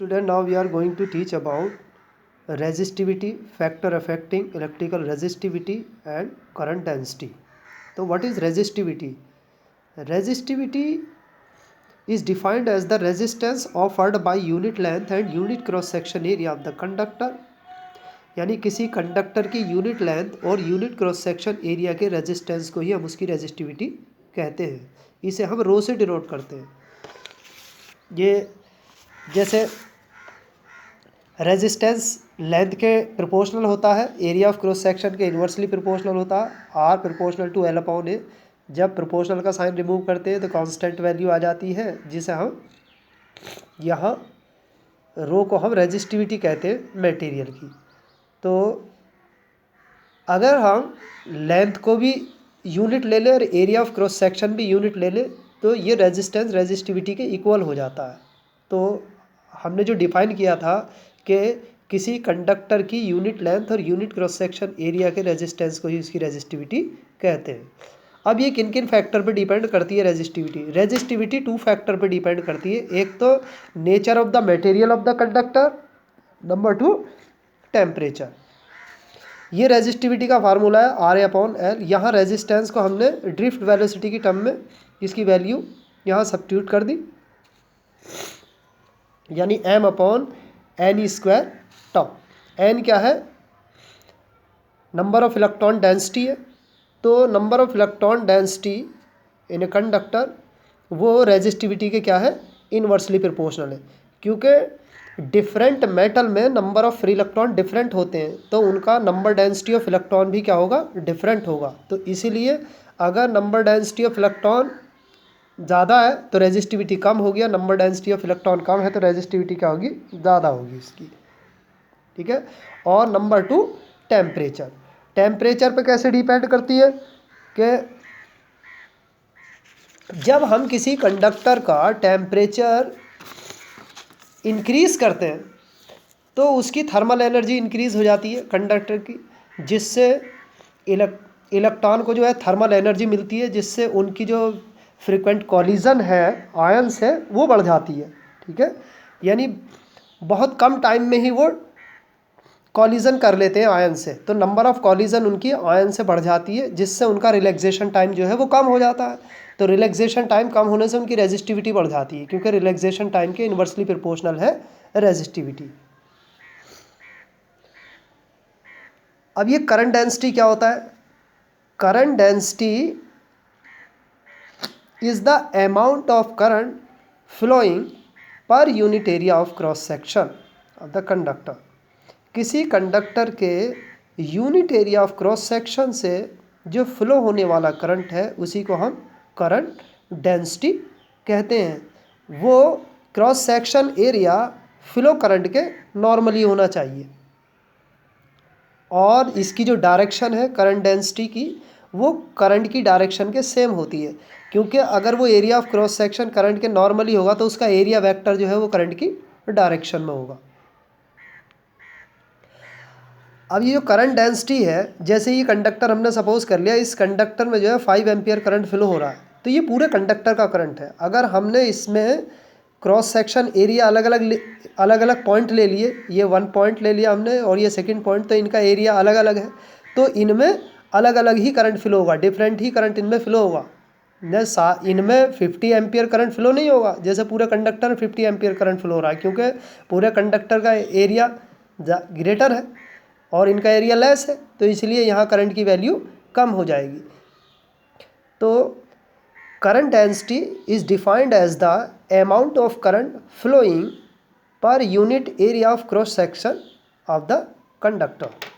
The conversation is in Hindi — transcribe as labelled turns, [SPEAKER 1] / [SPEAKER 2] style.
[SPEAKER 1] Student, now we are going to teach about resistivity, factor affecting electrical resistivity and current density. So what is resistivity? Resistivity is defined as the resistance offered by unit length and unit cross section area of the conductor. यानी किसी कंडक्टर की यूनिट लेंथ और यूनिट क्रॉस सेक्शन एरिया के रेजिस्टेंस को ही हम उसकी रेजिस्टिविटी कहते हैं. इसे हम रो से डिनोट करते हैं. ये जैसे रेजिस्टेंस लेंथ के प्रोपोर्शनल होता है, एरिया ऑफ क्रॉस सेक्शन के इन्वर्सली प्रोपोर्शनल होता है, R proportional to L upon A. जब प्रोपोर्शनल का साइन रिमूव करते हैं तो कांस्टेंट वैल्यू आ जाती है, जिसे हम यहाँ रो को हम रेजिस्टिविटी कहते हैं मटेरियल की. तो अगर हम लेंथ को भी यूनिट ले लें और एरिया ऑफ क्रॉस सेक्शन भी यूनिट ले लें तो ये रेजिस्टेंस रेजिस्टिविटी के इक्वल हो जाता है. तो हमने जो डिफाइन किया था कि किसी कंडक्टर की यूनिट लेंथ और यूनिट क्रॉस सेक्शन एरिया के रेजिस्टेंस को ही उसकी रेजिस्टिविटी कहते हैं. अब ये किन किन फैक्टर पे डिपेंड करती है रेजिस्टिविटी? रेजिस्टिविटी 2 फैक्टर पे डिपेंड करती है. एक तो nature of the material of the conductor, number 2 temperature. ये रेजिस्टिविटी का फार्मूला है आर ए अपॉन एल. यहाँ रेजिस्टेंस को हमने ड्रिफ्ट वेलोसिटी की टर्म में इसकी वैल्यू यहाँ सब्स्टिट्यूट कर दी, यानी m upon n e square tau. N क्या है? नंबर ऑफ इलेक्ट्रॉन डेंसिटी है. तो number of electron density in a conductor वो रेजिस्टिविटी के क्या है? इनवर्सली प्रोपोर्शनल है. क्योंकि डिफरेंट मेटल में number of free electron different होते हैं तो उनका नंबर डेंसिटी ऑफ इलेक्ट्रॉन भी क्या होगा? डिफरेंट होगा. तो इसीलिए अगर नंबर डेंसिटी ऑफ इलेक्ट्रॉन ज़्यादा है तो रेजिस्टिविटी कम होगी, नंबर डेंसिटी ऑफ इलेक्ट्रॉन कम है तो रेजिस्टिविटी क्या होगी? ज़्यादा होगी इसकी. ठीक है. और नंबर 2 टेम्परेचर. टेम्परेचर पे कैसे डिपेंड करती है कि जब हम किसी कंडक्टर का टेम्परेचर इंक्रीज़ करते हैं तो उसकी थर्मल एनर्जी इंक्रीज़ हो जाती है कंडक्टर की, जिससे इलेक्ट्रॉन को जो है थर्मल एनर्जी मिलती है, जिससे उनकी जो फ्रीक्वेंट कॉलिजन है आयन्स है वो बढ़ जाती है. ठीक है. यानी बहुत कम टाइम में ही वो कॉलिजन कर लेते हैं आयन से, तो नंबर ऑफ कॉलिजन उनकी आयन से बढ़ जाती है, जिससे उनका रिलैक्सेशन टाइम जो है वो कम हो जाता है. तो रिलैक्सेशन टाइम कम होने से उनकी रेजिस्टिविटी बढ़ जाती है, क्योंकि रिलैक्सेशन टाइम के इन्वर्सली प्रोपोर्शनल है रेजिस्टिविटी. अब ये करंट डेंसिटी क्या होता है? Current density is the amount of current flowing per unit area of cross section of the conductor. किसी कंडक्टर के unit area of cross section से जो फ्लो होने वाला करंट है उसी को हम करंट डेंसिटी कहते हैं. वो cross section area flow current के नॉर्मली होना चाहिए, और इसकी जो डायरेक्शन है करंट डेंसिटी की वो करंट की डायरेक्शन के सेम होती है. क्योंकि अगर वो area of cross section current के नॉर्मली होगा तो उसका एरिया वेक्टर जो है वो करंट की डायरेक्शन में होगा. अब ये जो करंट डेंसिटी है, जैसे ये कंडक्टर हमने सपोज कर लिया, इस कंडक्टर में जो है 5 एम्पियर करंट फ्लो हो रहा है, तो ये पूरे कंडक्टर का करंट है. अगर हमने इसमें क्रॉस सेक्शन एरिया अलग अलग पॉइंट ले लिए, ये 1 पॉइंट ले लिया हमने और ये सेकंड पॉइंट, तो इनका एरिया अलग अलग है, तो इनमें अलग अलग ही करंट फ्लो होगा, डिफरेंट ही करंट इनमें फ्लो होगा. इनमें 50 एम्पियर करंट फ्लो नहीं होगा जैसे पूरे कंडक्टर में 50 एम्पियर करंट फ्लो हो रहा है, क्योंकि पूरे कंडक्टर का एरिया ग्रेटर है और इनका एरिया लेस है, तो इसलिए यहाँ करंट की वैल्यू कम हो जाएगी. तो current density is defined as the amount of current flowing per unit area of cross section of the conductor.